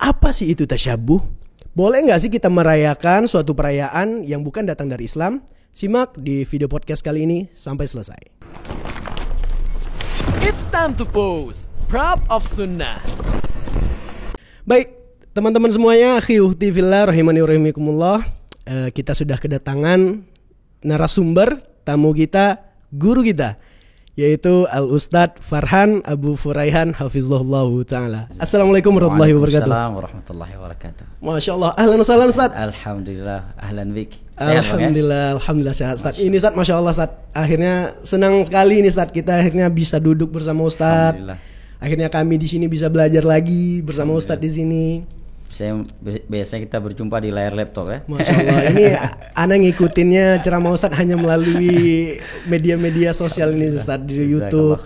Apa sih itu tasyabuh? Boleh nggak sih kita merayakan suatu perayaan yang bukan datang dari Islam? Simak di video podcast kali ini sampai selesai. It's time to post. Proud of Sunnah. Baik, teman-teman semuanya, akhi uhti fillah rahimani wa rahimakumullah. Kita sudah kedatangan narasumber, tamu kita, guru kita, yaitu Al-Ustadz Farhan Abu Furaihan hafizahullah ta'ala. Assalamualaikum warahmatullahi wabarakatuh. Waalaikumsalam warahmatullahi wabarakatuh. Masya Allah, ahlan wa sahlan Ustadz. Alhamdulillah, ahlan bik. Alhamdulillah sehat Ustadz. Ini Ustadz, Masya Allah Ustadz, akhirnya senang sekali ini Ustadz, kita akhirnya bisa duduk bersama Ustadz. Akhirnya kami di sini bisa belajar lagi bersama Ustadz di sini. Biasanya kita berjumpa di layar laptop ya. Masya Allah, ini ana ngikutinnya ceramah Ustadz hanya melalui media-media sosial ini Ustadz, di YouTube.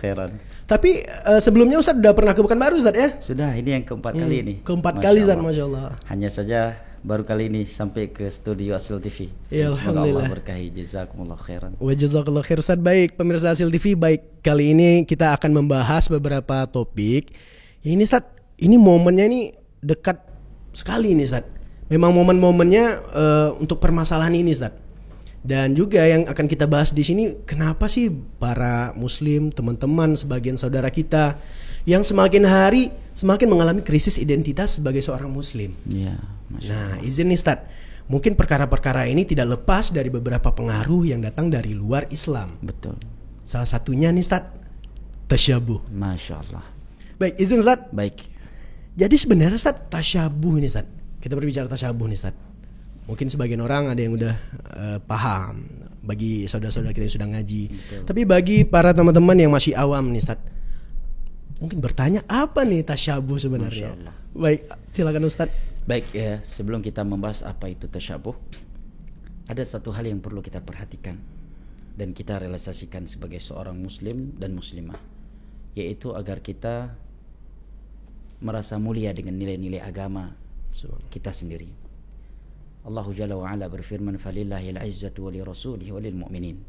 Tapi sebelumnya Ustadz udah pernah ke Pekanbaru Ustadz ya? Sudah, ini yang keempat kali ini. Keempat kali Ustadz, Masya Allah. Hanya saja baru kali ini sampai ke studio Asil TV. Ya, semoga Alhamdulillah. Allah berkahi, jazakumullah khairan. Wa jazakallah khair Ustadz. Baik, pemirsa Asil TV, baik, kali ini kita akan membahas beberapa topik. Ini Ustadz, ini momennya ini dekat sekali ini Ustadz. Memang momen-momennya untuk permasalahan ini Ustadz. Dan juga yang akan kita bahas di sini, kenapa sih para muslim, teman-teman, sebagian saudara kita yang semakin hari semakin mengalami krisis identitas sebagai seorang muslim. Ya, nah, izin nih Ustadz, mungkin perkara-perkara ini tidak lepas dari beberapa pengaruh yang datang dari luar Islam. betul. Salah satunya nih Ustadz, tasyabuh. Masya Allah. Baik, izin Ustadz. Baik. Jadi sebenarnya Ustadz, tasyabuh ini Ustadz, kita berbicara tasyabuh nih Ustadz, mungkin sebagian orang ada yang udah paham, bagi saudara-saudara kita yang sudah ngaji. Betul. Tapi bagi para teman-teman yang masih awam nih Ustadz, mungkin bertanya apa nih tasyabuh sebenarnya. Baik, silakan Ustadz. Baik ya, sebelum kita membahas apa itu tasyabuh, ada satu hal yang perlu kita perhatikan dan kita realisasikan sebagai seorang muslim dan muslimah, yaitu agar kita merasa mulia dengan nilai-nilai agama kita sendiri. Allah Jalla wa Ala berfirman, "Falillahil 'izzatu wa lirasulihi wa lil mu'minin."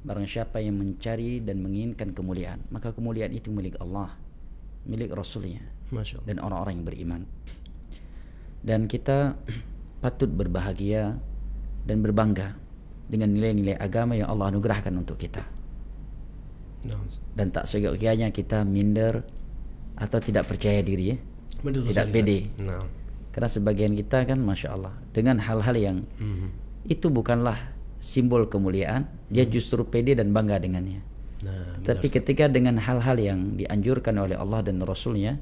Barang siapa yang mencari dan menginginkan kemuliaan, maka kemuliaan itu milik Allah, milik Rasulnya, Masya Allah. dan orang-orang yang beriman. Dan kita patut berbahagia dan berbangga dengan nilai-nilai agama yang Allah anugerahkan untuk kita. Dan tak seyogyanya kita minder atau tidak percaya diri ya. Betul, tidak pede. Nah. Karena sebagian kita kan Masya Allah dengan hal-hal yang itu bukanlah simbol kemuliaan, dia justru pede dan bangga dengannya. Nah, tapi ketika dengan hal-hal yang dianjurkan oleh Allah dan Rasulnya,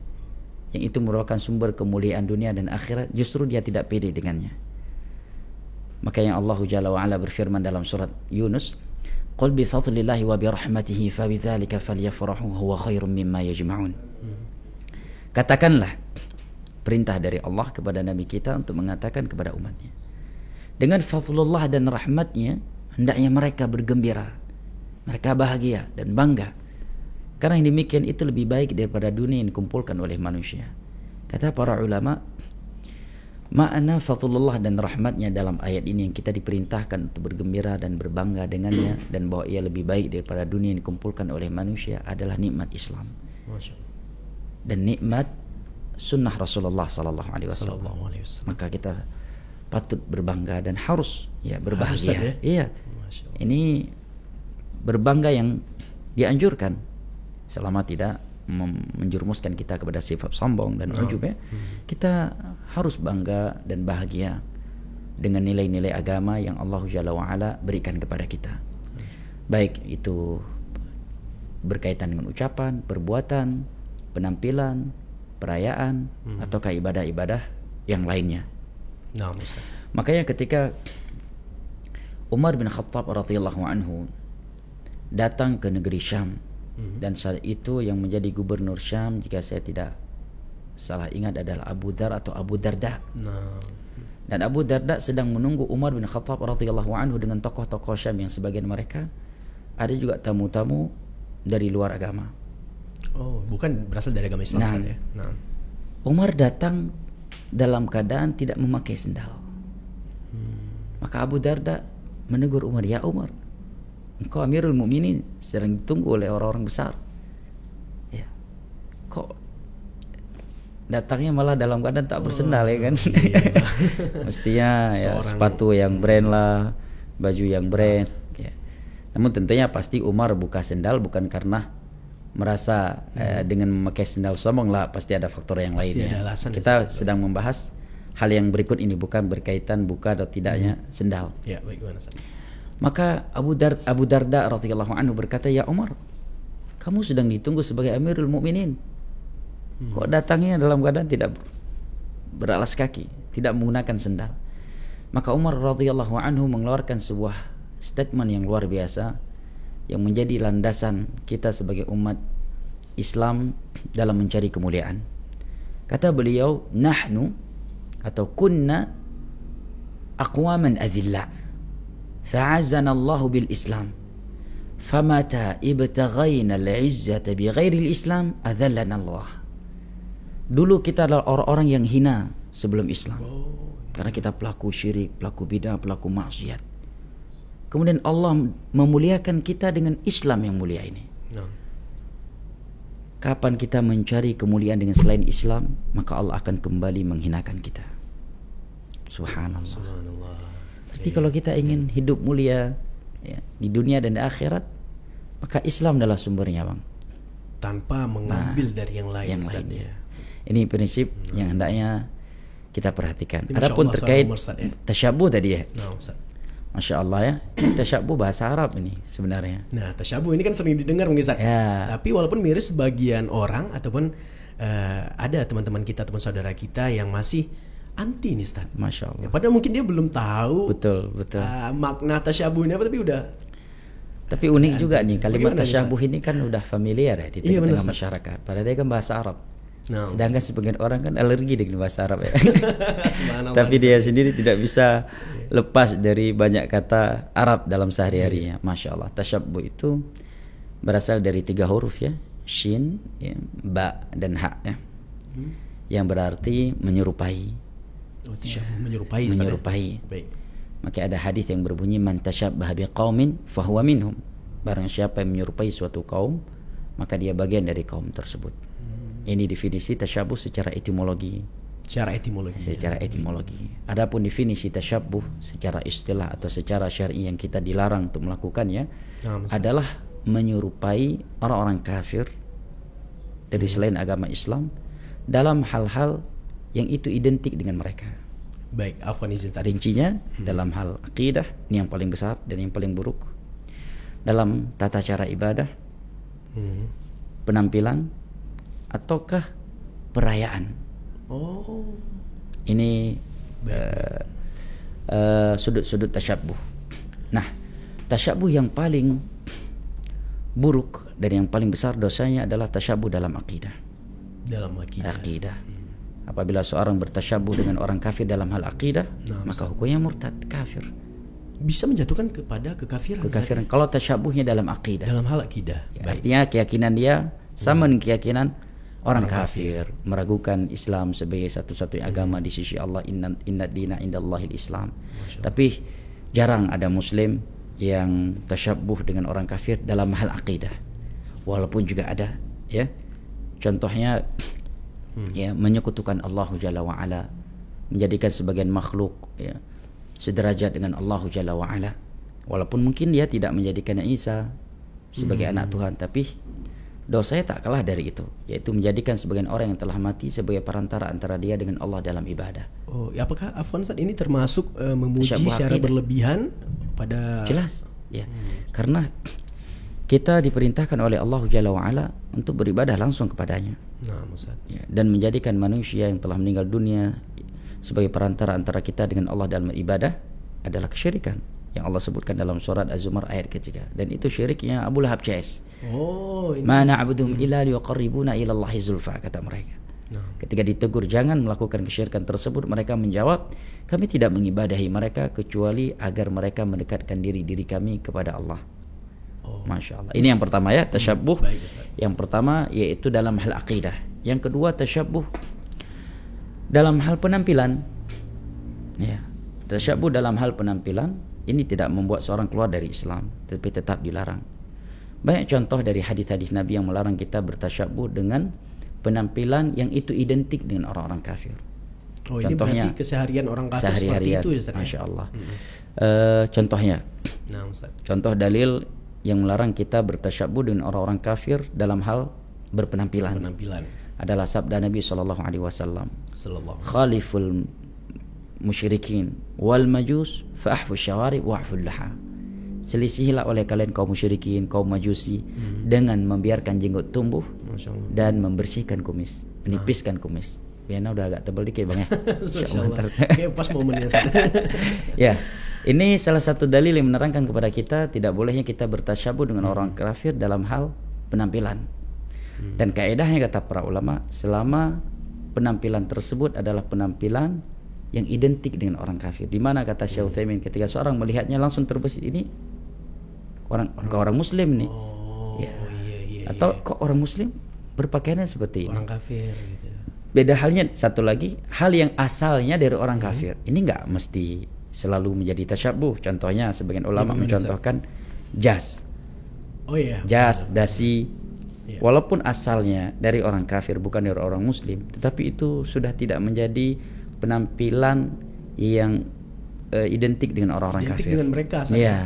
yang itu merupakan sumber kemuliaan dunia dan akhirat, justru dia tidak pede dengannya. Maka yang Allah Jalla wa Ala berfirman dalam surat Yunus, "Qul bi fadlillahi wa bi rahmatihi fa bidzalika falyafrahu huwa khairum mimma yajma'un." Katakanlah, perintah dari Allah kepada Nabi kita untuk mengatakan kepada umatnya, dengan fadlullah dan rahmatnya hendaknya mereka bergembira, mereka bahagia dan bangga, karena yang demikian itu lebih baik daripada dunia yang dikumpulkan oleh manusia. Kata para ulama, makna fadlullah dan rahmatnya dalam ayat ini yang kita diperintahkan untuk bergembira dan berbangga dengannya dan bahwa ia lebih baik daripada dunia yang dikumpulkan oleh manusia adalah nikmat Islam. Masya Allah. Dan nikmat sunnah Rasulullah sallallahu alaihi wasallam. Maka kita patut berbangga dan harus ya berbahagia. Harus, iya. Ini berbangga yang dianjurkan selama tidak menjerumuskan kita kepada sifat sombong dan ujub ya. Kita harus bangga dan bahagia dengan nilai-nilai agama yang Allah Jalla wa Ala berikan kepada kita. Baik itu berkaitan dengan ucapan, perbuatan, penampilan, perayaan, ataukah ibadah-ibadah yang lainnya. Nah, Ustaz. Makanya ketika Umar bin Khattab radhiyallahu anhu datang ke negeri Syam, dan saat itu yang menjadi gubernur Syam, jika saya tidak salah ingat, adalah Abu Dzar atau Abu Darda. Nah. Dan Abu Darda sedang menunggu Umar bin Khattab radhiyallahu anhu dengan tokoh-tokoh Syam yang sebagian mereka ada juga tamu-tamu dari luar agama. Oh, bukan berasal dari agama Islam. Nah, ya? Nah. Umar datang dalam keadaan tidak memakai sendal. Maka Abu Darda menegur Umar, "Ya Umar, engkau Amirul Mukminin, sedang ditunggu oleh orang-orang besar. Ya, kok datangnya malah dalam keadaan tak bersendal ya kan. iya. Mestinya ya Seorang- sepatu yang brand lah, baju yang brand ya. Namun tentunya pasti Umar buka sendal bukan karena merasa dengan memakai sendal sombong lah, pasti ada faktor yang Pasti lainnya. ada alasan ya, Kita Ustaz. sedang membahas hal yang berikut ini, bukan berkaitan buka atau tidaknya sendal. Ya, baik gimana Ustaz? Maka Abu Darda radhiyallahu anhu berkata, "Ya Umar, kamu sedang ditunggu sebagai Amirul Mukminin. Kok datangnya dalam keadaan tidak beralas kaki, tidak menggunakan sendal?" Maka Umar radhiyallahu anhu mengeluarkan sebuah statement yang luar biasa yang menjadi landasan kita sebagai umat Islam dalam mencari kemuliaan. Kata beliau, "Nahnu atau kunna aqwaman adilla, fa'azana Allah bil Islam. Famata ibtaghaina al-izzata bighairi al-Islam, adhallana Allah." Dulu kita adalah orang-orang yang hina sebelum Islam. Karena kita pelaku syirik, pelaku bidah, pelaku maksiat. Kemudian Allah memuliakan kita dengan Islam yang mulia ini. Nah, Kapan kita mencari kemuliaan dengan selain Islam, maka Allah akan kembali menghinakan kita. Subhanallah. subhanallah. Pasti kalau kita ingin hidup mulia ya, di dunia dan di akhirat, maka Islam adalah sumbernya, Bang. Tanpa mengambil dari yang lain. Yang Ustaz, lainnya. ya. Ini prinsip yang hendaknya kita perhatikan. Ini Masya Adapun Allah, terkait seorang Ustaz, ya. tasyabuh tadi ya. Nah, Ustaz. Masya Allah ya. Ini tasyabuh bahasa Arab ini sebenarnya. Nah, tasyabuh ini kan sering didengar mungkin Ustaz. Ya. Tapi walaupun miris sebagian orang ataupun ada teman-teman kita, teman saudara kita yang masih anti nih Ustaz. Masya Allah. Ya, padahal mungkin dia belum tahu Betul, betul. makna tasyabuh ini apa, tapi udah Tapi unik juga nih kalimat Bagaimana nih, tasyabuh ini kan udah familiar ya di Iya, benar, tengah-tengah Ustaz. masyarakat. Padahal dia kan bahasa Arab. Nah. Sedangkan sebagian orang kan alergi dengan bahasa Arab ya. Subhanallah. Tapi dia sendiri tidak bisa lepas dari banyak kata Arab dalam sehari-harinya. Masya Allah. Tasyabuh itu berasal dari 3 huruf ya. Shin, ya, ba dan ha ya. Yang berarti menyerupai. Oh, tasyabuh menyerupai Ustaz, ya? Menyerupai. Baik. Maka ada hadis yang berbunyi man tasyabbaha biqaumin fahuwa minhum. Barang siapa yang menyerupai suatu kaum, maka dia bagian dari kaum tersebut. Ini definisi tasyabuh secara etimologi. Secara etimologi. Secara etimologi. Adapun definisi tasyabuh secara istilah atau secara syar'i yang kita dilarang untuk melakukannya Nah, adalah menyerupai orang-orang kafir dari selain agama Islam dalam hal-hal yang itu identik dengan mereka. Baik, afwan izin tadi. Rincinya dalam hal akidah, ini yang paling besar dan yang paling buruk. Dalam tata cara ibadah, penampilan, ataukah perayaan. Oh, Ini sudut-sudut tasyabuh. Nah, tasyabuh yang paling buruk dan yang paling besar dosanya adalah tasyabuh dalam akidah. dalam akidah. Akidah. Apabila seorang bertasyabuh dengan orang kafir dalam hal akidah, maka hukumnya murtad, kafir. Bisa menjatuhkan kepada kekafiran. Kekafiran kalau tasyabuhnya dalam akidah. Dalam hal akidah. Ya, Baik. artinya keyakinan dia sama dengan keyakinan orang kafir, meragukan Islam sebagai satu-satunya agama di sisi Allah. Inna dina indallahil Islam. Tapi jarang ada muslim yang tasyabuh dengan orang kafir dalam hal akidah. Walaupun juga ada ya. Contohnya ya menyekutukan Allah Jalla wa Ala, menjadikan sebagian makhluk ya sederajat dengan Allah Jalla wa Ala. Walaupun mungkin dia tidak menjadikan Isa sebagai anak Tuhan, tapi dosanya tak kalah dari itu, yaitu menjadikan sebagian orang yang telah mati sebagai perantara antara dia dengan Allah dalam ibadah. Oh, ya, apakah afwan Ustaz ini termasuk memuji Tasyabuh secara akidah. berlebihan pada Jelas ya. Karena kita diperintahkan oleh Allah Jalla wa Ala untuk beribadah langsung kepadanya. Nah, Ustaz. Ya, dan menjadikan manusia yang telah meninggal dunia sebagai perantara antara kita dengan Allah dalam ibadah adalah kesyirikan yang Allah sebutkan dalam surat Az-Zumar ayat ketiga, dan itu syiriknya Abu Lahab CS. Oh, ini. Ma na'buduhum illa liyuqarribuna ila Allahi zulfa, kata mereka. Ketika ditegur jangan melakukan kesyirikan tersebut, mereka menjawab, kami tidak mengibadahi mereka kecuali agar mereka mendekatkan diri kami kepada Allah. Masya Allah. Ini yang pertama ya, tasyabuh. Baik, Ustaz. Yang pertama yaitu dalam hal akidah. Yang kedua tasyabuh dalam hal penampilan. Ya, tasyabuh dalam hal penampilan ini tidak membuat seorang keluar dari Islam, tapi tetap dilarang. Banyak contoh dari hadis-hadis Nabi yang melarang kita bertasyabuh dengan penampilan yang itu identik dengan orang-orang kafir. Oh, ini Contohnya, berarti keseharian orang kafir seperti sehari-harian, itu ya Ustaz? Masya Allah. Contohnya, Nah, Ustaz. contoh dalil yang melarang kita bertasyabuh dengan orang-orang kafir dalam hal berpenampilan Penampilan. adalah sabda Nabi sallallahu alaihi wasallam, Sallallahu. khaliful musyrikin wal majus fa ahfu syawari wa ahfu laha. Selisihilah oleh kalian kaum musyrikin, kaum majusi dengan membiarkan jenggot tumbuh Masya Allah. dan membersihkan kumis, menipiskan kumis. Biarnya udah agak tebal dikit Bang ya. Masya Allah. Kayak pas momennya Ustaz. Ya, ini salah satu dalil yang menerangkan kepada kita tidak bolehnya kita bertasyabuh dengan orang kafir dalam hal penampilan. Dan kaedahnya kata para ulama, selama penampilan tersebut adalah penampilan yang identik dengan orang kafir. Di mana kata Syekh Utsaimin, ketika seorang melihatnya langsung terbesit, ini orang muslim nih. Oh, Ya. iya. Atau kok orang muslim berpakaiannya seperti ini. Orang kafir gitu. Beda halnya satu lagi, hal yang asalnya dari orang kafir. Ini nggak mesti selalu menjadi tasyabuh. Contohnya sebagian ulama Gimana, mencontohkan jas. Oh iya. Jas, dasi. Iya. Walaupun asalnya dari orang kafir bukan dari orang muslim, tetapi itu sudah tidak menjadi penampilan yang identik dengan orang-orang Identik kafir. dengan mereka saja. Iya.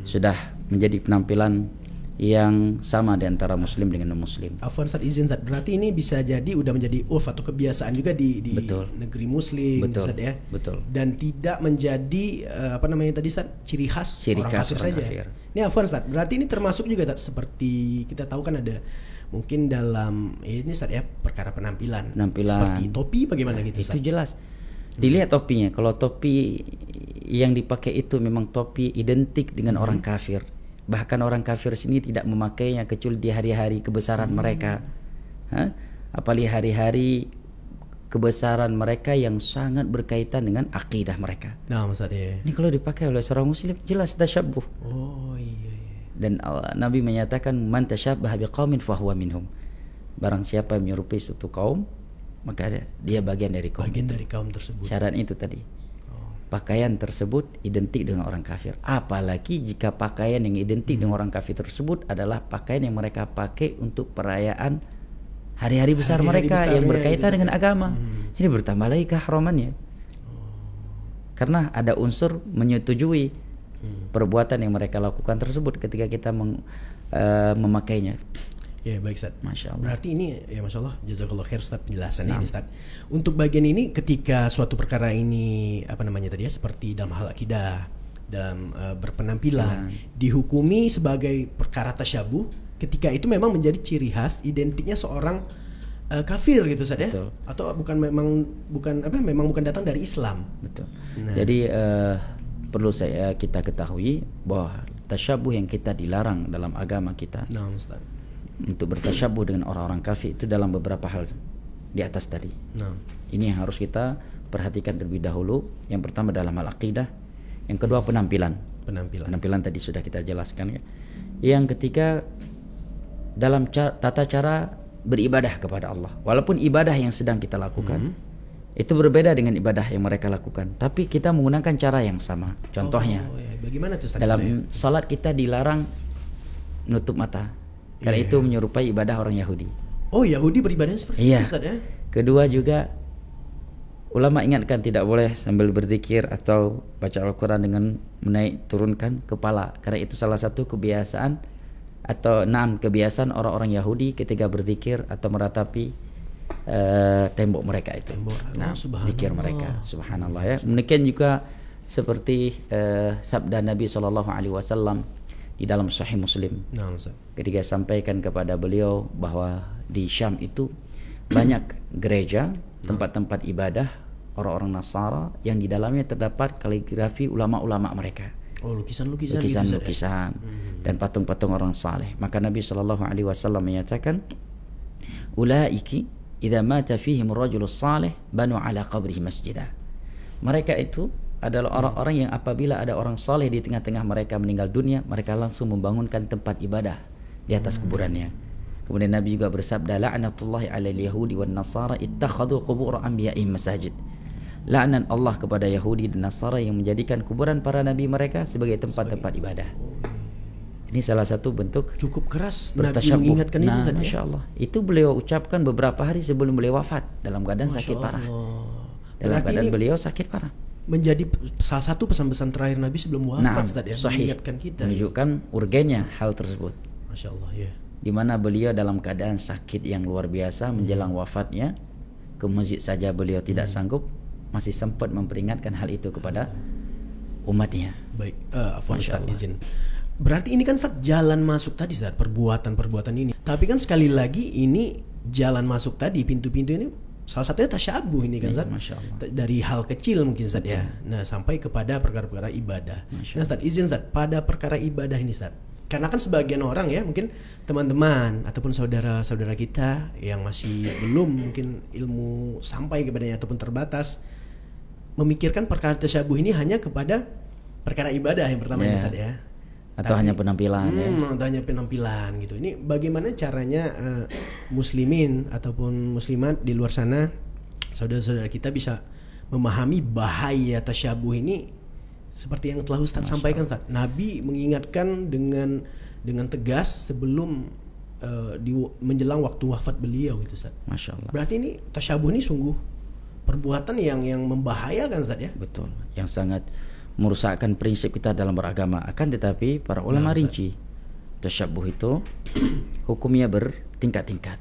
Sudah menjadi penampilan yang sama di antara muslim dengan non-muslim. Afwan Ustaz, izin Ustaz. Berarti ini bisa jadi udah menjadi urf atau kebiasaan juga di Betul. negeri muslim Betul. Ustaz ya. Betul. Dan tidak menjadi apa namanya tadi Ustaz, ciri khas Ciri orang khas kafir orang saja. kafir. Ini Afwan Ustaz, berarti ini termasuk juga Ustaz, seperti kita tahu kan ada mungkin dalam ini Ustaz ya, perkara penampilan. Penampilan. Seperti topi bagaimana gitu Itu Ustaz? jelas. Dilihat topinya. Kalau topi yang dipakai itu memang topi identik dengan orang kafir. Bahkan orang kafir sini tidak memakainya kecuali di hari-hari kebesaran mereka. Apalagi hari-hari kebesaran mereka yang sangat berkaitan dengan akidah mereka. Nah, Ustaz ya. Ini kalau dipakai oleh seorang muslim jelas tasyabuh. Oh iya. Dan Nabi menyatakan man tasyabbaha biqaumin fahuwa minhum. Barang siapa yang menyerupai suatu kaum, maka dia bagian dari kaum. Bagian dari kaum tersebut. Syarat itu tadi. Pakaian tersebut identik dengan orang kafir. Apalagi jika pakaian yang identik dengan orang kafir tersebut adalah pakaian yang mereka pakai untuk perayaan hari-hari besar Hari-hari mereka yang besarnya berkaitan gitu. dengan agama. Ini bertambah lagi keharamannya. Karena ada unsur menyetujui perbuatan yang mereka lakukan tersebut ketika kita memakainya. Ya baik Ustaz. Masya Allah. Berarti ini ya Masya Allah, jazakallah khair Ustaz penjelasannya ini Ustaz. Untuk bagian ini ketika suatu perkara ini apa namanya tadi ya, seperti dalam hal akidah, dalam berpenampilan dihukumi sebagai perkara tasyabuh ketika itu memang menjadi ciri khas identiknya seorang kafir gitu Ustaz ya. Betul. Atau memang bukan datang dari Islam. Betul. Nah. Jadi perlu kita ketahui bahwa tasyabuh yang kita dilarang dalam agama kita Nah, Ustaz. untuk bertasyabuh dengan orang-orang kafir itu dalam beberapa hal di atas tadi. Nah. Ini yang harus kita perhatikan terlebih dahulu. Yang pertama dalam hal akidah, yang kedua penampilan. Penampilan tadi sudah kita jelaskan ya. Yang ketiga dalam tata cara beribadah kepada Allah. Walaupun ibadah yang sedang kita lakukan itu berbeda dengan ibadah yang mereka lakukan, tapi kita menggunakan cara yang sama. Contohnya, bagaimana tuh Ustaz? dalam salat kita dilarang nutup mata. Karena itu menyerupai ibadah orang Yahudi. Oh, Yahudi beribadahnya seperti itu Ustaz ya. Kedua juga ulama ingatkan tidak boleh sambil berzikir atau baca Al-Quran dengan menaik turunkan kepala. Karena itu salah satu kebiasaan atau kebiasaan orang-orang Yahudi ketika berzikir atau meratapi tembok mereka itu. Zikir mereka. Subhanallah ya. Demikian juga seperti sabda Nabi SAW di dalam Sahih Muslim. Ketika sampaikan kepada beliau bahwa di Syam itu banyak gereja, tempat-tempat ibadah orang-orang Nasara yang di dalamnya terdapat kaligrafi ulama-ulama mereka. Oh, lukisan-lukisan dan patung-patung orang saleh. Maka Nabi SAW menyatakan, "Ulaiki idza mata fihim ar-rajulu salih banu ala qabrihi masjidah." Mereka itu adalah orang-orang yang apabila ada orang saleh di tengah-tengah mereka meninggal dunia, mereka langsung membangunkan tempat ibadah di atas kuburannya. Kemudian Nabi juga bersabda, "La'natullahi 'alal yahudi wan nasara ittakhadhu qubur anbiya'ihim masajid." Laknat Allah kepada Yahudi dan Nasara yang menjadikan kuburan para nabi mereka sebagai tempat-tempat ibadah. Ini salah satu bentuk Cukup keras Nabi bertasyabuh. mengingatkan itu Nah, Ustaz, ya? Masya Allah. Itu beliau ucapkan beberapa hari sebelum beliau wafat dalam keadaan sakit parah. Dalam Berarti keadaan ini beliau sakit parah. menjadi salah satu pesan-pesan terakhir Nabi sebelum wafat Ustaz, ya? sahih. Mengingatkan kita. Menunjukkan urgennya hal tersebut. Masya Allah, ya. Di mana beliau dalam keadaan sakit yang luar biasa menjelang wafatnya, ke masjid saja beliau tidak sanggup, masih sempat memperingatkan hal itu kepada umatnya. Baik, afwan Ustaz, izin. Berarti ini kan Ustaz jalan masuk tadi Ustaz, perbuatan-perbuatan ini. Tapi kan sekali lagi ini jalan masuk tadi, pintu-pintu ini salah satunya tasyabuh ini kan Ustaz. Masya Allah. Dari hal kecil mungkin Ustaz, ya. Nah, sampai kepada perkara-perkara ibadah. Nah Ustaz, izin Ustaz, pada perkara ibadah ini Ustaz. Karena kan sebagian orang ya, mungkin teman-teman ataupun saudara-saudara kita yang masih belum mungkin ilmu sampai kepadanya ataupun terbatas, memikirkan perkara tasyabuh ini hanya kepada perkara ibadah yang pertama ini Ustaz, ya. Atau hanya penampilan ya. Atau hanya penampilan gitu. Ini bagaimana caranya muslimin ataupun muslimat di luar sana, saudara-saudara kita bisa memahami bahaya tasyabuh ini seperti yang telah Ustaz sampaikan Ustaz. Nabi mengingatkan dengan tegas sebelum menjelang waktu wafat beliau gitu Ustaz. Masya Allah. Berarti ini tasyabuh ini sungguh perbuatan yang membahayakan Ustaz, ya. Betul. Yang sangat merusakkan prinsip kita dalam beragama. Akan tetapi para ulama rinci tasyabuh itu hukumnya bertingkat-tingkat.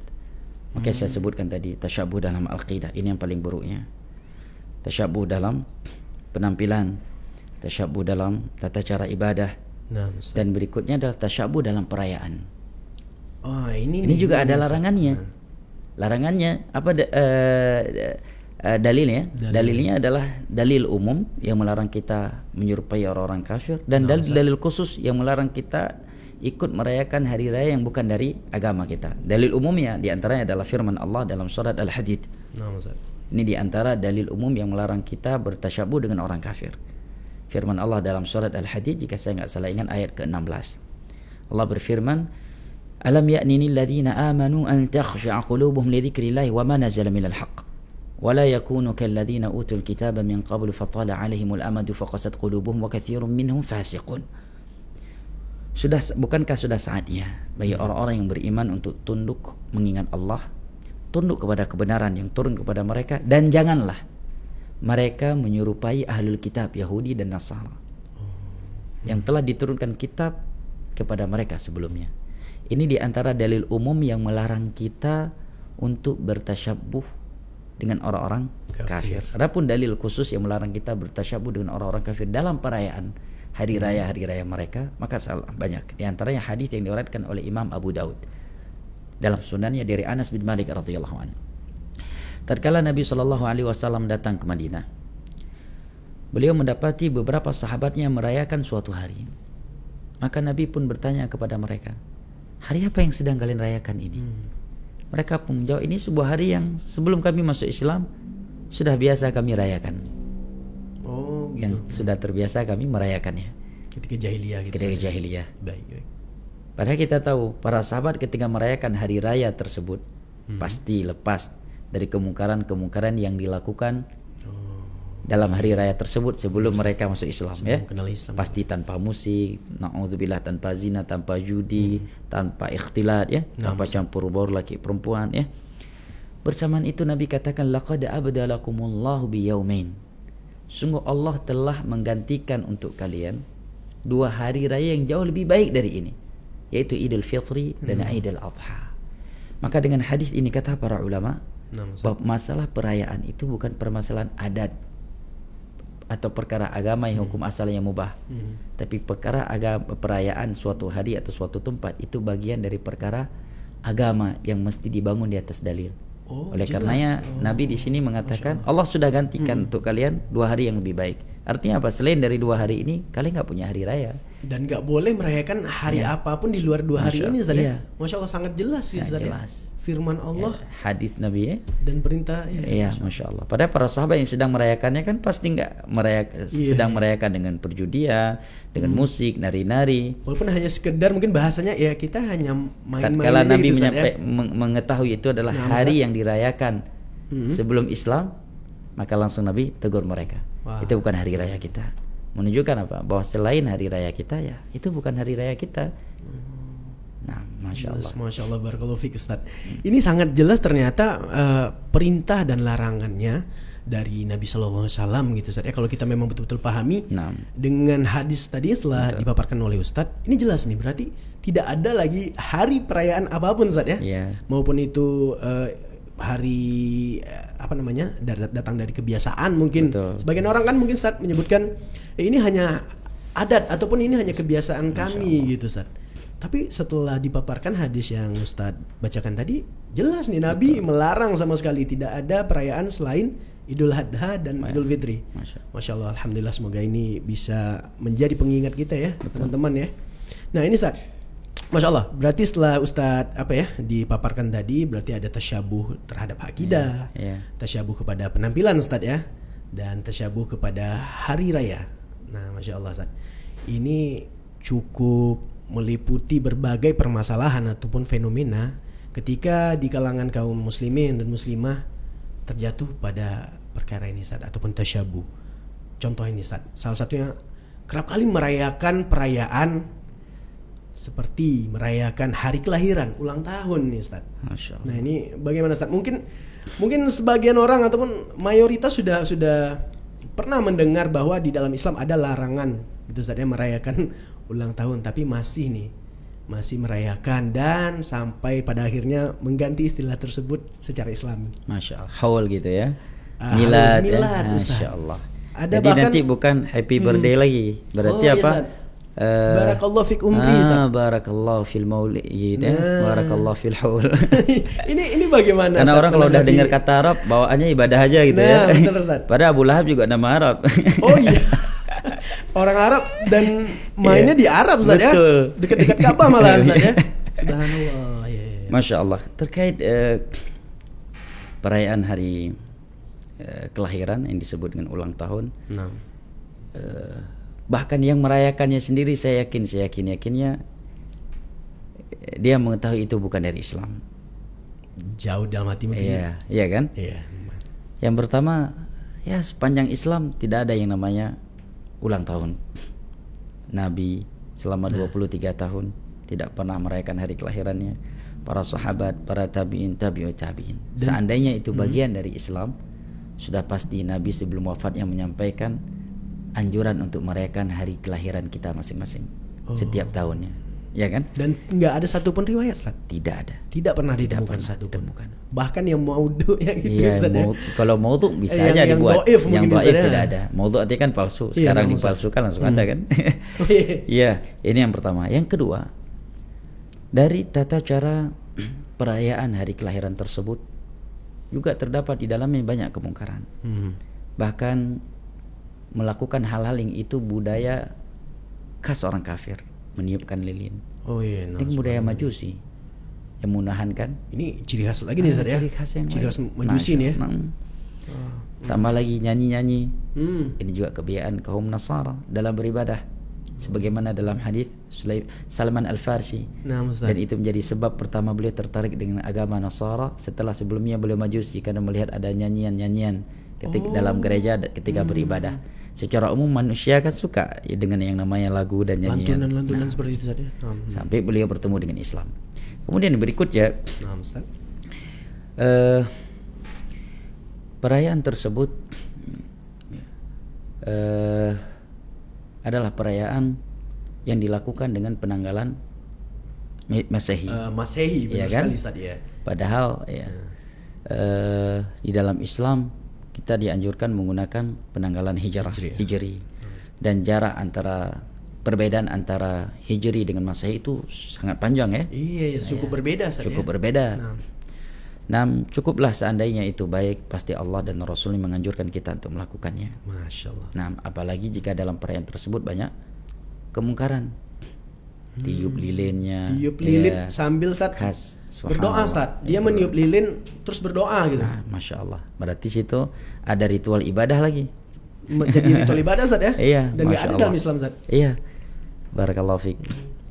Makanya saya sebutkan tadi tasyabuh dalam al-aqidah, ini yang paling buruknya. Tasyabuh dalam penampilan, tasyabuh dalam tata cara ibadah, dan berikutnya adalah tasyabuh dalam perayaan. Ini juga ada larangannya. Larangannya apa? Dalilnya adalah dalil umum yang melarang kita menyerupai orang-orang kafir, dan dalil khusus yang melarang kita ikut merayakan hari raya yang bukan dari agama kita. Dalil umumnya diantaranya adalah firman Allah dalam surat Al-Hadid. Ini diantara dalil umum yang melarang kita bertasyabuh dengan orang kafir. Firman Allah dalam surat Al-Hadid, jika saya tidak salah ingat ayat ke-16. Allah berfirman, "Alam ya'nini alladhina amanu an takhsha'a qulubuhum li dzikrillahi wa ma nazala minal haqq. ولا يكونوا كالذين أوتوا الكتاب من قبل فطال عليهم الأمد فقست قلوبهم وكثير منهم فاسقون." Bukankah sudah saatnya bagi orang-orang yang beriman untuk tunduk mengingat Allah, tunduk kepada kebenaran yang turun kepada mereka, dan janganlah mereka menyerupai ahlul kitab Yahudi dan Nasara yang telah diturunkan kitab kepada mereka sebelumnya. Ini diantara dalil umum yang melarang kita untuk bertasyabuh dengan orang-orang kafir. Adapun dalil khusus yang melarang kita bertasyabuh dengan orang-orang kafir dalam perayaan hari raya mereka, maka salah banyak. Di antaranya hadis yang diriwayatkan oleh Imam Abu Daud dalam sunannya dari Anas bin Malik radhiyallahu anhu. Tatkala Nabi SAW datang ke Madinah, beliau mendapati beberapa sahabatnya merayakan suatu hari. Maka Nabi pun bertanya kepada mereka, "Hari apa yang sedang kalian rayakan ini?" Mereka pun menjawab, "Ini sebuah hari yang sebelum kami masuk Islam sudah biasa kami rayakan." Gitu. Yang sudah terbiasa kami merayakannya Ketika jahiliyah gitu. ketika jahiliyah. Baik. Padahal kita tahu para sahabat ketika merayakan hari raya tersebut pasti lepas dari kemungkaran-kemungkaran yang dilakukan dalam hari raya tersebut sebelum mereka masuk Islam, ya. Pasti tanpa musik, na'udzubillah, tanpa zina, tanpa judi, tanpa ikhtilat, ya, tanpa campur baur laki perempuan, ya. Bersamaan itu Nabi katakan, "Laqad abdalakumullahu biyaumain." Sungguh Allah telah menggantikan untuk kalian dua hari raya yang jauh lebih baik dari ini, yaitu Idul Fitri dan Idul Adha. Maka dengan hadis ini kata para ulama, bahwa masalah perayaan itu bukan permasalahan adat atau perkara agama yang hukum asalnya mubah, tapi perkara perayaan suatu hari atau suatu tempat itu bagian dari perkara agama yang mesti dibangun di atas dalil. Oleh karenanya Nabi di sini mengatakan Allah sudah gantikan untuk kalian dua hari yang lebih baik. Artinya apa? Selain dari dua hari ini kalian nggak punya hari raya dan nggak boleh merayakan hari apapun di luar dua hari ini, Ustaz. Masya Allah, sangat jelas sih, Ustaz. Firman Allah, hadis Nabi, ya, dan perintah, ya, Masya Allah. Padahal para sahabat yang sedang merayakannya kan pasti nggak sedang merayakan dengan perjudian, dengan musik, nari-nari. Walaupun hanya sekedar mungkin bahasanya ya kita hanya main-main. Kalau Nabi mengetahui itu adalah hari yang dirayakan sebelum Islam, maka langsung Nabi tegur mereka. Itu bukan hari raya kita. Menunjukkan apa? Bahwa selain hari raya kita, ya itu bukan hari raya kita. Nah, Masya Allah. Masya Allah, barakallahu fiik Ustaz. Ini sangat jelas ternyata perintah dan larangannya dari Nabi Sallallahu Alaihi Wasallam gitu Ustaz. Ya, kalau kita memang betul-betul pahami dengan hadis tadi setelah dipaparkan oleh Ustaz, ini jelas nih, berarti tidak ada lagi hari perayaan apapun Ustaz ya. Maupun itu hari datang dari kebiasaan mungkin. Sebagian orang kan mungkin Ustaz menyebutkan ini hanya adat ataupun ini hanya kebiasaan kami gitu Ustaz. Tapi setelah dipaparkan hadis yang Ustaz bacakan tadi, jelas nih Nabi melarang sama sekali tidak ada perayaan selain Idul Adha dan Idul Fitri. Masya Allah, alhamdulillah, semoga ini bisa menjadi pengingat kita ya teman-teman ya. Nah ini Ustaz, Masya Allah, berarti setelah Ustadz dipaparkan tadi, berarti ada tasyabuh terhadap akidah, tasyabuh kepada penampilan Ustadz ya, dan tasyabuh kepada hari raya. Nah Masya Allah Ustadz, ini cukup meliputi berbagai permasalahan ataupun fenomena ketika di kalangan kaum muslimin dan muslimah terjatuh pada perkara ini Ustadz, ataupun tasyabuh. Contoh ini Ustadz, salah satunya kerap kali merayakan perayaan seperti merayakan hari kelahiran, ulang tahun nih Ustaz. Nah ini bagaimana Ustaz? Mungkin sebagian orang ataupun mayoritas sudah pernah mendengar bahwa di dalam Islam ada larangan gitu Ustaz ya, merayakan ulang tahun, tapi masih merayakan dan sampai pada akhirnya mengganti istilah tersebut secara Islami. Masya Allah, haul gitu ya. Milad Masya Allah. Jadi nanti bukan happy birthday lagi. Berarti apa? Barakallahu fik umri, barakallahu fil maulid, barakallahu fil haul. ini bagaimana? Karena orang kalau udah dengar kata Arab bawaannya ibadah aja gitu ya. Padahal Abu Lahab juga nama Arab. Oh iya. Orang Arab dan mainnya di Arab Ustaz ya. Dekat-dekat Ka'bah malah Ustaz ya. Subhanallah. Masya Allah. Terkait perayaan hari kelahiran yang disebut dengan ulang tahun. Bahkan yang merayakannya sendiri saya yakinnya dia mengetahui itu bukan dari Islam. Jauh dalam hati mungkin. Iya kan? Iya. Yang pertama, ya sepanjang Islam tidak ada yang namanya ulang tahun. Nabi selama 23 tahun tidak pernah merayakan hari kelahirannya. Para sahabat, para tabi'in, tabi'ut tabi'in. Seandainya itu bagian dari Islam, sudah pasti Nabi sebelum wafatnya menyampaikan anjuran untuk merayakan hari kelahiran kita masing-masing setiap tahunnya, ya kan? Dan nggak ada satupun riwayat Ustaz? Tidak ada. Tidak pernah ditemukan satupun. Bahkan yang maudhu yang itu Ustaz. Kalau maudhu bisa aja dibuat. Yang dhaif tidak ada. Maudhu artinya kan palsu. Sekarang dipalsukan langsung ada kan? Iya, ini yang pertama. Yang kedua, dari tata cara perayaan hari kelahiran tersebut juga terdapat di dalamnya banyak kemungkaran. Bahkan melakukan hal-hal yang itu budaya khas orang kafir, meniupkan lilin. Ini budaya Majusi yang munahan kan. Ini ciri khas lagi nih Ustaz ya. Ciri khas Majusi nih ya. Tambah lagi nyanyi-nyanyi. Ini juga kebiasaan kaum Nasara dalam beribadah. Sebagaimana dalam hadis Salman Al-Farsi. Dan itu menjadi sebab pertama beliau tertarik dengan agama Nasara setelah sebelumnya beliau Majusi karena melihat ada nyanyian-nyanyian ketika dalam gereja ketika beribadah. Secara umum manusia kan suka ya dengan yang namanya lagu dan nyanyian. Lantunan seperti itu saja. Sampai beliau bertemu dengan Islam. Kemudian berikutnya, perayaan tersebut adalah perayaan yang dilakukan dengan penanggalan Masehi. Masehi, benar sekali Ustaz ya. Padahal di dalam Islam kita dianjurkan menggunakan penanggalan Hijri. Dan jarak perbedaan antara Hijri dengan Masehi itu sangat panjang ya. Iya, cukup berbeda. Cukup berbeda. Nah, cukuplah seandainya itu baik, pasti Allah dan Rasulnya menganjurkan kita untuk melakukannya. Masya Allah. Nah, apalagi jika dalam perayaan tersebut banyak kemungkaran. Tiup lilinnya. Tiup lilin sambil Ustaz berdoa Ustaz. Dia meniup lilin terus berdoa gitu. Nah, Masya Allah. Berarti situ ada ritual ibadah lagi. Jadi ritual ibadah Ustaz ya? Iya. Dan gak ada dalam Islam Ustaz? Iya. Barakallahu fiik.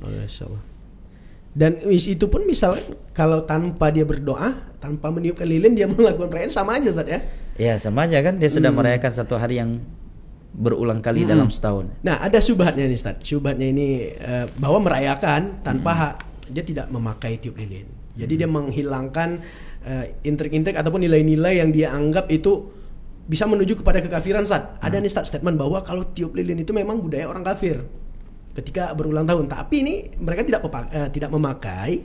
Masya Allah. Dan itu pun misalnya kalau tanpa dia berdoa, tanpa meniupkan lilin dia melakukan perayaan sama aja Ustaz ya? Iya sama aja kan. Dia sudah merayakan satu hari yang berulang kali dalam setahun. Nah, ada syubhatnya nih Ustaz. Syubhatnya ini bahwa merayakan tanpa hak, dia tidak memakai tiup lilin. Jadi dia menghilangkan intrik-intrik ataupun nilai-nilai yang dia anggap itu bisa menuju kepada kekafiran Ustaz. Ada nih Ustaz statement bahwa kalau tiup lilin itu memang budaya orang kafir ketika berulang tahun. Tapi ini mereka tidak memakai,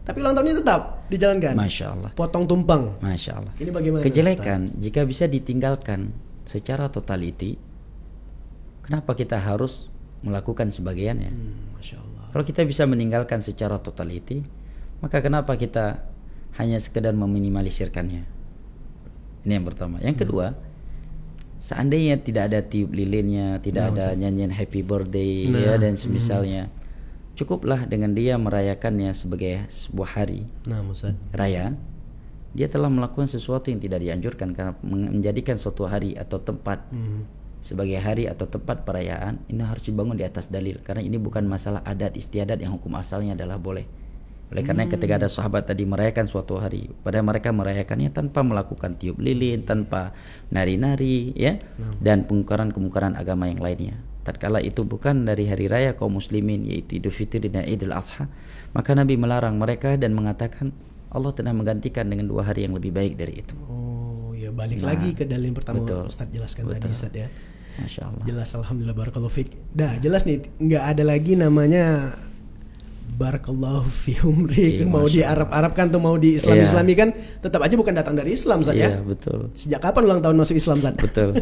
tapi ulang tahunnya tetap dijalankan. Masya Allah. Potong tumpeng. Masya Allah. Ini bagaimana? Kejelekan jika bisa ditinggalkan secara totality, kenapa kita harus melakukan sebagiannya? Masya Allah. Kalau kita bisa meninggalkan secara totality, maka kenapa kita hanya sekedar meminimalisirkannya? Ini yang pertama. Yang kedua, seandainya tidak ada tiup lilinnya, tidak ada nyanyian happy birthday ya dan semisalnya, cukuplah dengan dia merayakannya sebagai sebuah hari raya. Dia telah melakukan sesuatu yang tidak dianjurkan, karena menjadikan suatu hari atau tempat sebagai hari atau tempat perayaan ini harus dibangun di atas dalil, karena ini bukan masalah adat istiadat yang hukum asalnya adalah boleh. Oleh karena ketika ada sahabat tadi merayakan suatu hari, padahal mereka merayakannya tanpa melakukan tiup lilin, tanpa nari-nari ya, dan kemungkaran-kemungkaran agama yang lainnya. Tatkala itu bukan dari hari raya kaum muslimin, yaitu Idul Fitri dan Idul Adha, maka Nabi melarang mereka dan mengatakan Allah telah menggantikan dengan 2 hari yang lebih baik dari itu. Oh ya, balik lagi ke dalil pertama Ustaz jelaskan tadi Ustaz ya. Masya Allah. Jelas, alhamdulillah, barakallahu fiik. Dah jelas nih, nggak ada lagi namanya barakallahu fi umrik, mau di Arab-Arabkan tuh mau di Islam-Islami kan tetap aja bukan datang dari Islam Ustaz ya. Betul. Sejak kapan ulang tahun masuk Islam Ustaz? Betul.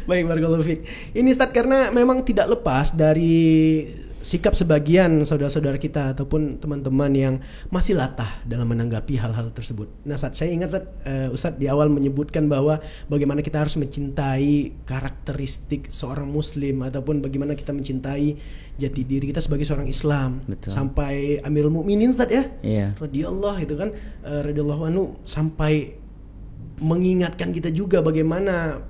Baik, barakallahu fiik. Ini Ustaz karena memang tidak lepas dari sikap sebagian saudara-saudara kita ataupun teman-teman yang masih latah dalam menanggapi hal-hal tersebut. Nah, saya ingat Ustaz di awal menyebutkan bahwa bagaimana kita harus mencintai karakteristik seorang muslim ataupun bagaimana kita mencintai jati diri kita sebagai seorang Islam. Betul. Sampai Amirul Mukminin Ustaz ya. Radhiyallahu itu kan radhiyallahu anhu sampai mengingatkan kita juga bagaimana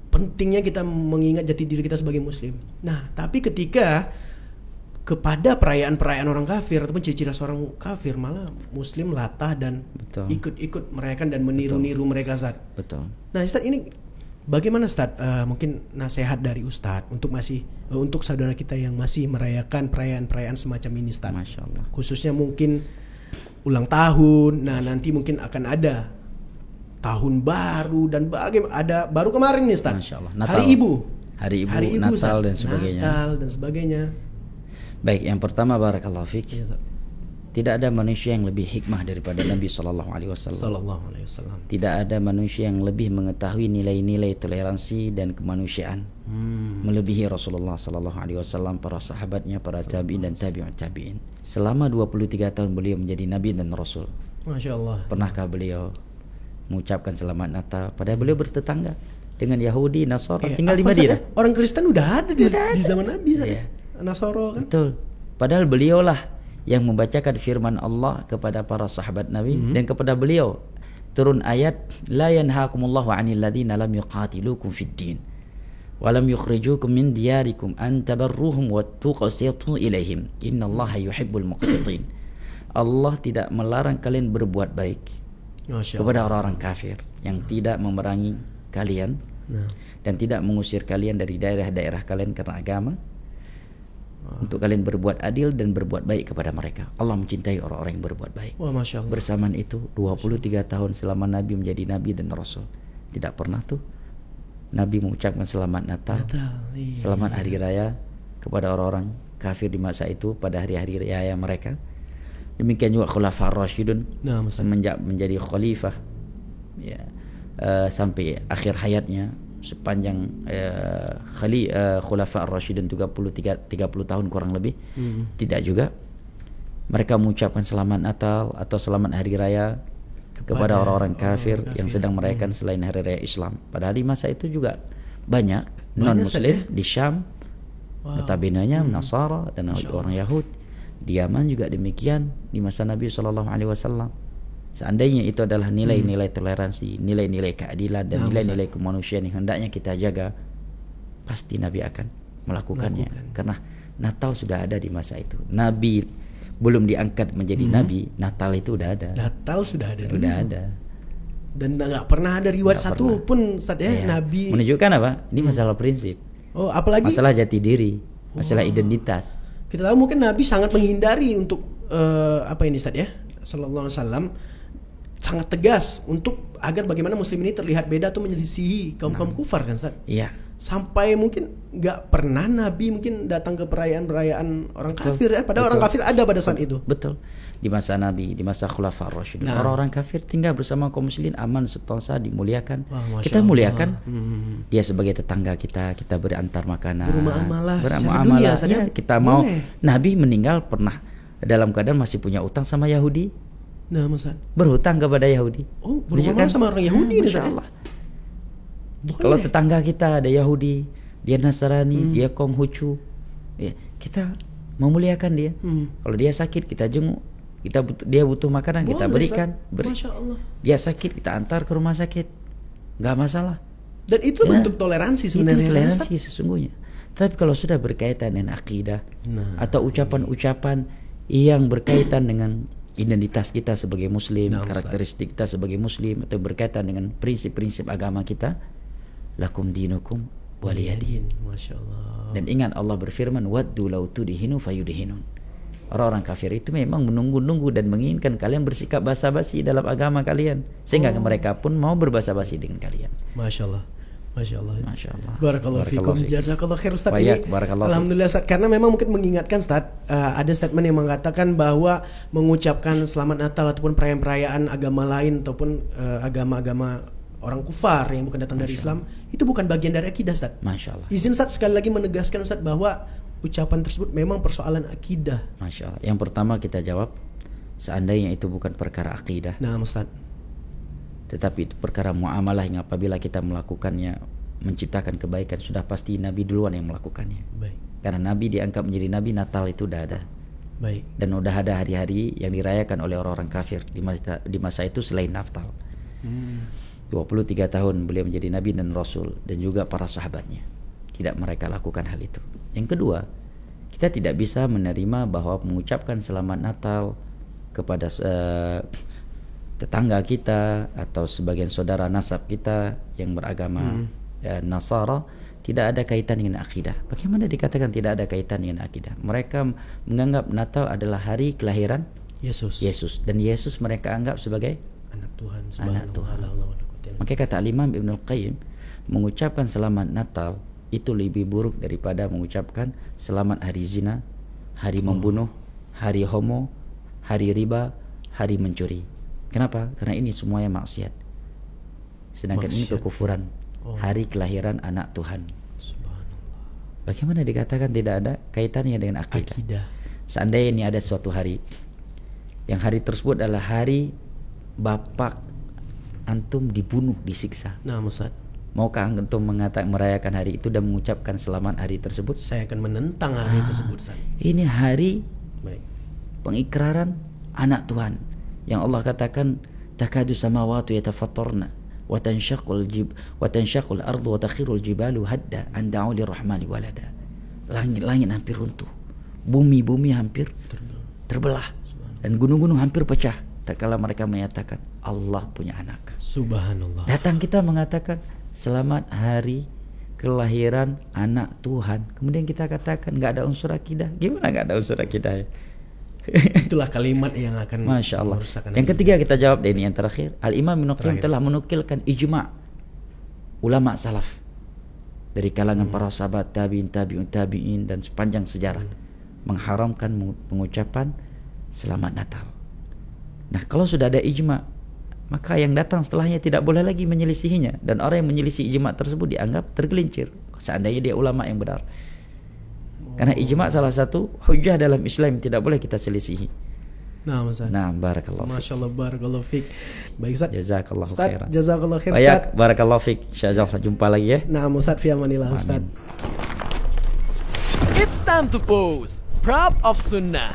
pentingnya kita mengingat jati diri kita sebagai muslim. Nah, tapi ketika kepada perayaan-perayaan orang kafir ataupun ciri-ciri seorang kafir, malah muslim latah dan ikut-ikut merayakan dan meniru-niru mereka Ustaz. Betul. Nah, Ustaz ini bagaimana Ustaz? Mungkin nasihat dari Ustaz untuk saudara kita yang masih merayakan perayaan-perayaan semacam ini Ustaz. Masya Allah. Khususnya mungkin ulang tahun. Nah, nanti mungkin akan ada tahun baru dan ada baru kemarin nih Ustaz. Masya Allah. Hari Ibu, Natal dan sebagainya. Baik, yang pertama barakallahu fiik. Tidak ada manusia yang lebih hikmah daripada Nabi sallallahu alaihi wasallam. Tidak ada manusia yang lebih mengetahui nilai-nilai toleransi dan kemanusiaan melebihi Rasulullah sallallahu alaihi wasallam, para sahabatnya, para tabi'in dan tabi'ut tabi'in. Selama 23 tahun beliau menjadi nabi dan rasul. Masya Allah. Pernahkah beliau mengucapkan selamat Natal padahal beliau bertetangga dengan Yahudi, Nasara, tinggal di Madinah? Orang Kristen udah ada di zaman Nabi Nasara kan. Betul. Padahal beliaulah yang membacakan firman Allah kepada para sahabat Nabi dan kepada beliau turun ayat la yanhaakumullahu 'anil ladzina lam yuqatilukum fid din wa lam yukhrijukum min diyarikum an tabarruhum wa tuqsitu ilaihim innallaha yuhibbul muqsitin. Allah tidak melarang kalian berbuat baik kepada orang-orang kafir yang tidak memerangi kalian dan tidak mengusir kalian dari daerah-daerah kalian karena agama, untuk kalian berbuat adil dan berbuat baik kepada mereka. Allah mencintai orang-orang yang berbuat baik. Masya Allah. Bersamaan itu 23 tahun selama Nabi menjadi Nabi dan Rasul, tidak pernah tuh Nabi mengucapkan selamat Natal, selamat hari raya kepada orang-orang kafir di masa itu pada hari-hari raya mereka. Demikian juga Khulafa Ar-Rasyidun semenjak menjadi khalifah sampai akhir hayatnya, sepanjang Khulafa Ar-Rasyidun 30 tahun kurang lebih, tidak juga mereka mengucapkan selamat Natal atau selamat hari raya kepada orang-orang kafir yang sedang merayakan selain hari raya Islam. Padahal di masa itu juga banyak non-muslim di Syam, notabene-nya Nasara dan orang Yahudi. Di Yaman juga demikian di masa Nabi SAW. Seandainya itu adalah nilai-nilai toleransi, nilai-nilai keadilan dan nilai-nilai kemanusiaan yang hendaknya kita jaga, pasti Nabi akan melakukannya. Karena Natal sudah ada di masa itu. Nabi belum diangkat menjadi Nabi, Natal itu udah ada. Natal sudah ada. Udah ada. Dan nggak pernah ada riwayat Nggak satu pun Ustaz ya, Iya. Nabi. Menunjukkan apa? Ini masalah prinsip, Oh, apalagi masalah jati diri, masalah identitas. kita tahu mungkin Nabi sangat menghindari untuk apa ini Ustaz ya, sallallahu alaihi wasallam, sangat tegas untuk agar bagaimana muslim ini terlihat beda atau menyelisihi kaum-kaum kufar kan Ustaz. Iya. Sampai mungkin nggak pernah Nabi mungkin datang ke perayaan-perayaan orang kafir ya, padahal orang kafir ada pada saat itu. Betul. Di masa Nabi, di masa Khulafaur Rasyidun, Nah. orang-orang kafir tinggal bersama kaum muslimin, aman sentosa, dimuliakan. Wah, Masya Kita Allah. muliakan. Dia sebagai tetangga kita beri antar makanan. Bermuamalah secara Bermuamalah. dunia, Ya, sadar? kita mau. Boleh. Nabi meninggal pernah dalam keadaan masih punya utang sama Yahudi, Nah, Ustaz. berhutang kepada Yahudi. Oh, bermuamalah sama orang Yahudi nih, Masya Ustaz, ya? Allah. Kalau tetangga kita ada Yahudi, dia Nasrani, dia Konghucu, ya, kita memuliakan dia. Kalau dia sakit kita jenguk, dia butuh makanan kita Boleh, berikan. Ustaz. Masya Allah. Dia sakit kita antar ke rumah sakit, nggak masalah. Dan itu Ya. bentuk toleransi sebenarnya. Itu kan, toleransi Ustaz? sesungguhnya. Tapi kalau sudah berkaitan dengan akidah Nah, atau ucapan-ucapan yang berkaitan dengan identitas kita sebagai muslim, Nah, Ustaz. karakteristik kita sebagai muslim, atau berkaitan dengan prinsip-prinsip agama kita, lakum dinukum waliyadin. Masya Allah. Dan ingat Allah berfirman, waddu law tudhinu fayudhinun. Orang-orang kafir itu memang menunggu-nunggu dan menginginkan kalian bersikap basa-basi dalam agama kalian, sehingga mereka pun mau berbasa-basi dengan kalian. Masya Allah. Masya Allah. Masya Allah. Barakallahu fikum. Jazakallah khair Ustaz. Baik, Ini barakallahu alhamdulillah Ustaz, karena memang mungkin mengingatkan Ustaz, ada statement yang mengatakan bahwa mengucapkan selamat Natal ataupun perayaan-perayaan agama lain ataupun agama-agama orang kufar yang bukan datang dari Islam itu bukan bagian dari akidah Ustaz. Masya Allah. Izin Ustaz sekali lagi menegaskan Ustaz bahwa ucapan tersebut memang persoalan akidah. Masya Allah. Yang pertama kita jawab, seandainya itu bukan perkara akidah, Nah, Ustaz. tetapi itu perkara muamalah yang apabila kita melakukannya menciptakan kebaikan, sudah pasti Nabi duluan yang melakukannya. Baik. Karena Nabi dianggap menjadi Nabi, Natal itu udah ada. Baik. Dan udah ada hari-hari yang dirayakan oleh orang-orang kafir di masa itu selain Natal. 23 tahun beliau menjadi Nabi dan Rasul, dan juga para sahabatnya tidak mereka lakukan hal itu. Yang kedua, kita tidak bisa menerima bahwa mengucapkan selamat Natal kepada tetangga kita atau sebagian saudara nasab kita yang beragama Nasara tidak ada kaitan dengan akidah. Bagaimana dikatakan tidak ada kaitan dengan akidah? Mereka menganggap Natal adalah hari kelahiran Yesus, dan Yesus mereka anggap sebagai Anak Tuhan. Anak Tuhan. Subhanallah. Maka kata Al-Imam Ibn Al-Qayyim, mengucapkan selamat Natal itu lebih buruk daripada mengucapkan selamat hari zina, hari membunuh, hari homo, hari riba, hari mencuri. Kenapa? Karena ini semuanya maksiat. Sedangkan ini kekufuran. Hari kelahiran anak Tuhan. Subhanallah. Bagaimana dikatakan tidak ada kaitannya dengan akidah? Akidah. Seandainya ini ada suatu hari, yang hari tersebut adalah hari bapak antum dibunuh, disiksa. Nah, Ustaz, Maukah antum merayakan hari itu dan mengucapkan selamat hari tersebut? saya akan menentang hari tersebut, Ustaz. Ini hari Baik. pengikraran anak Tuhan yang Allah katakan takadu samawati yatafattarna wa tanshaqul ardu wa takhirul jibalu hadda an da'u lirrahmani walada. Langit-langit hampir runtuh, bumi hampir terbelah, dan gunung-gunung hampir pecah tatkala mereka menyatakan Allah punya anak. Subhanallah. Datang kita mengatakan selamat hari kelahiran anak Tuhan, kemudian kita katakan nggak ada unsur akidah. Gimana nggak ada unsur akidah ya? Itulah kalimat yang akan Masya Allah. merusakkan Yang hati. ketiga kita jawab deh, ini yang terakhir. Al-Imam Ibnu Qayyim Terakhir. telah menukilkan ijma' ulama salaf dari kalangan para sahabat, tabi'in dan sepanjang sejarah mengharamkan pengucapan selamat Natal. Nah, kalau sudah ada ijma', maka yang datang setelahnya tidak boleh lagi menyelisihinya, dan orang yang menyelisih ijma' tersebut dianggap tergelincir seandainya dia ulama yang benar. Karena ijma' salah satu hujah dalam Islam, tidak boleh kita selisihi. Nah, Ustaz. Nah, barakallahu fiik. Masya Allah, barakallahu fiik. Baik, Ustaz. Jazakallahu Ustaz, khairan. jazakallahu khair, Ustaz. Baik, barakallahu fiik. Insyaallah jumpa lagi ya. Nah, Ustaz, fi amanillah, Ustaz. Amin. It's time to post. Proud of Sunnah.